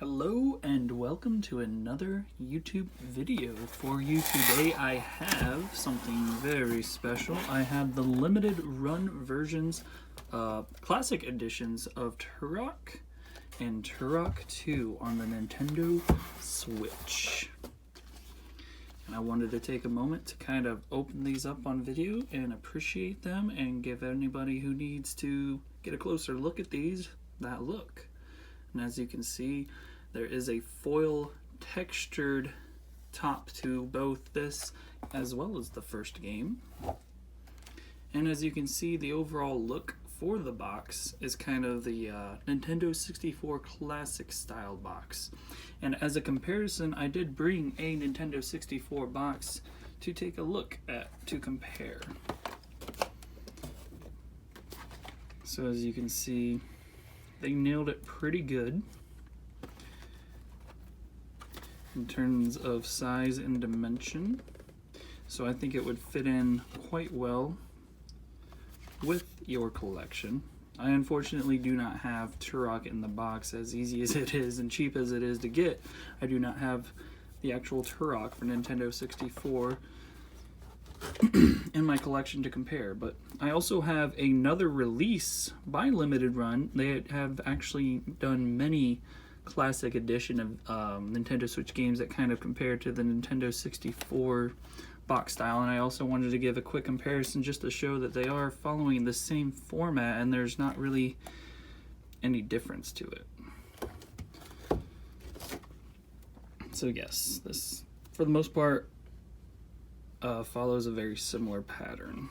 Hello and welcome to another YouTube video. For you today I have something very special. I have the limited run versions, classic editions of Turok and Turok 2 on the Nintendo Switch. And I wanted to take a moment to kind of open these up on video and appreciate them and give anybody who needs to get a closer look at these that look. And as you can see, there is a foil textured top to both this as well as the first game. And as you can see, the overall look for the box is kind of the Nintendo 64 classic style box. And as a comparison, I did bring a Nintendo 64 box to take a look at to compare. So as you can see, they nailed it pretty good in terms of size and dimension, so I think it would fit in quite well with your collection. I unfortunately do not have Turok in the box, as easy as it is and cheap as it is to get. I do not have the actual Turok for Nintendo 64 in my collection to compare, but I also have another release by Limited Run. They have actually done many classic edition of Nintendo Switch games that kind of compare to the Nintendo 64 box style, and I also wanted to give a quick comparison just to show that they are following the same format and there's not really any difference to it. So yes, this for the most part follows a very similar pattern.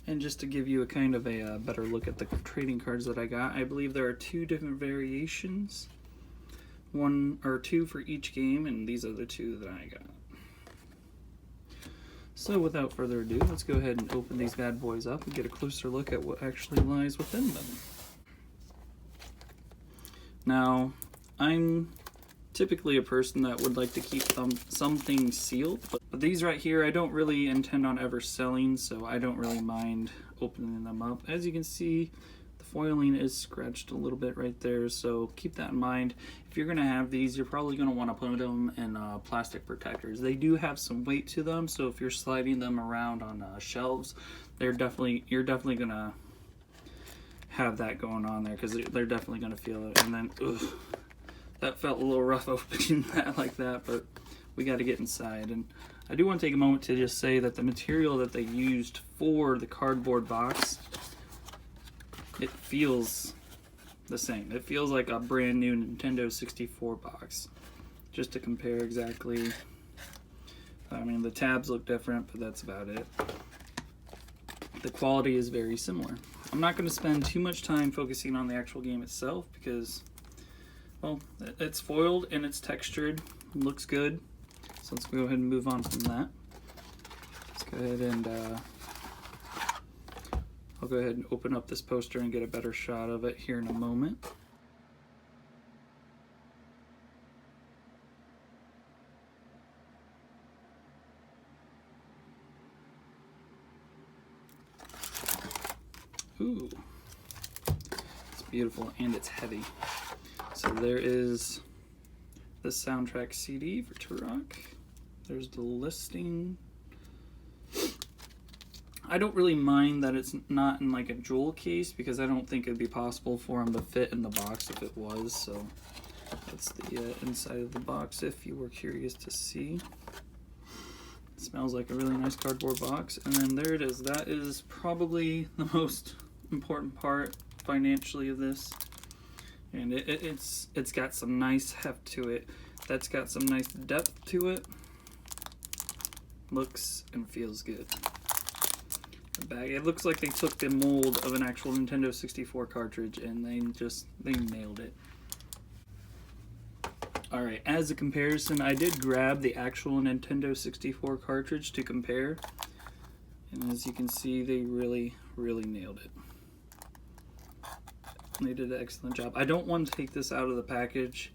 And just to give you a kind of a better look at the trading cards that I got, I believe there are two different variations, one or two for each game, and these are the two that I got. So without further ado, let's go ahead and open these bad boys up and get a closer look at what actually lies within them. Now, I'm typically a person that would like to keep some things sealed, but these right here I don't really intend on ever selling, so I don't really mind opening them up. As you can see, the foiling is scratched a little bit right there, so keep that in mind. If you're going to have these, you're probably going to want to put them in plastic protectors. They do have some weight to them, so if you're sliding them around on shelves, you're definitely going to have that going on there, because they're definitely going to feel it. And then, ugh, that felt a little rough opening that like that, but we got to get inside. And I do want to take a moment to just say that the material that they used for the cardboard box, it feels the same. It feels like a brand new Nintendo 64 box. Just to compare exactly, I mean, the tabs look different, but that's about it. The quality is very similar. I'm not going to spend too much time focusing on the actual game itself because, well, it's foiled and it's textured. It looks good. So let's go ahead and move on from that. Let's go ahead and I'll go ahead and open up this poster and get a better shot of it here in a moment. Ooh, it's beautiful and it's heavy. So there is the soundtrack CD for Turok. There's the listing. I don't really mind that it's not in like a jewel case because I don't think it'd be possible for them to fit in the box if it was. So that's the inside of the box if you were curious to see. It smells like a really nice cardboard box. And then there it is. That is probably the most important part financially of this. And it's got some nice heft to it. That's got some nice depth to it. Looks and feels good. The bag, it looks like they took the mold of an actual Nintendo 64 cartridge and they nailed it. Alright, as a comparison, I did grab the actual Nintendo 64 cartridge to compare. And as you can see, they really nailed it. They did an excellent job. I don't want to take this out of the package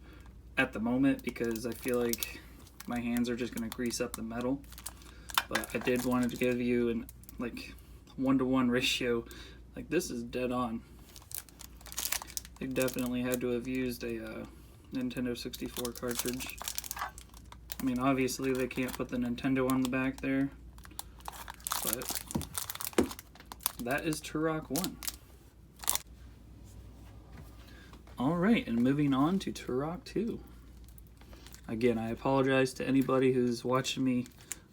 at the moment because I feel like my hands are just going to grease up the metal. But I did want to give you an like 1-to-1 ratio. Like, this is dead on. They definitely had to have used a Nintendo 64 cartridge. I mean, obviously they can't put the Nintendo on the back there, but that is Turok 1. Alright, and moving on to Turok 2. Again, I apologize to anybody who's watching me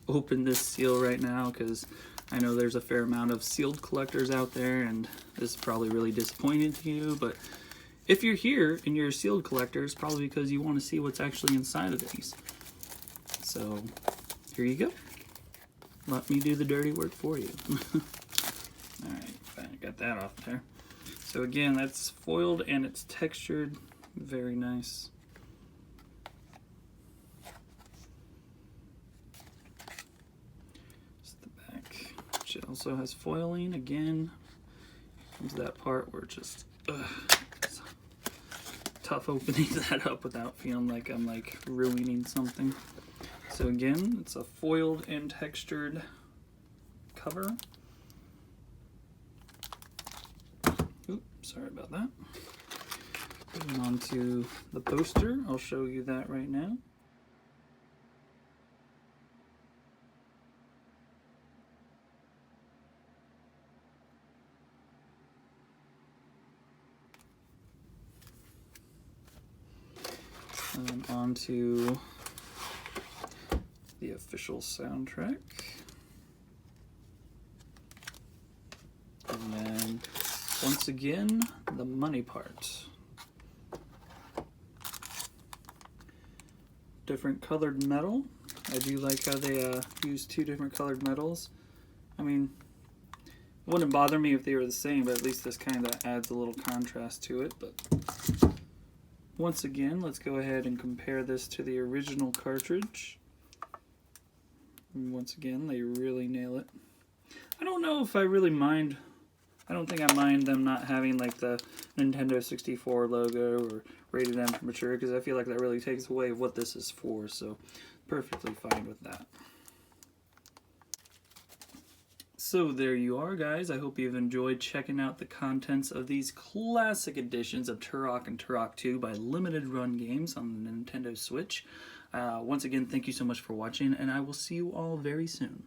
open this seal right now, because I know there's a fair amount of sealed collectors out there, and this is probably really disappointing to you, but if you're here and you're a sealed collector, it's probably because you want to see what's actually inside of these. So, here you go. Let me do the dirty work for you. Alright, got that off there. So again, that's foiled and it's textured. Very nice. Just the back, which also has foiling. Again, comes that part where it's just it's tough opening that up without feeling like I'm like ruining something. So again, it's a foiled and textured cover. Sorry about that. Moving on to the poster, I'll show you that right now. And on to the official soundtrack. And then once again, the money part. Different colored metal. I do like how they use two different colored metals. I mean, it wouldn't bother me if they were the same, but at least this kind of adds a little contrast to it. But once again, let's go ahead and compare this to the original cartridge. And once again, they really nail it. I don't know if I really mind. I don't think I mind them not having like the Nintendo 64 logo or rated M for mature, because I feel like that really takes away what this is for, so perfectly fine with that. So there you are, guys. I hope you've enjoyed checking out the contents of these classic editions of Turok and Turok 2 by Limited Run Games on the Nintendo Switch. Once again, thank you so much for watching, and I will see you all very soon.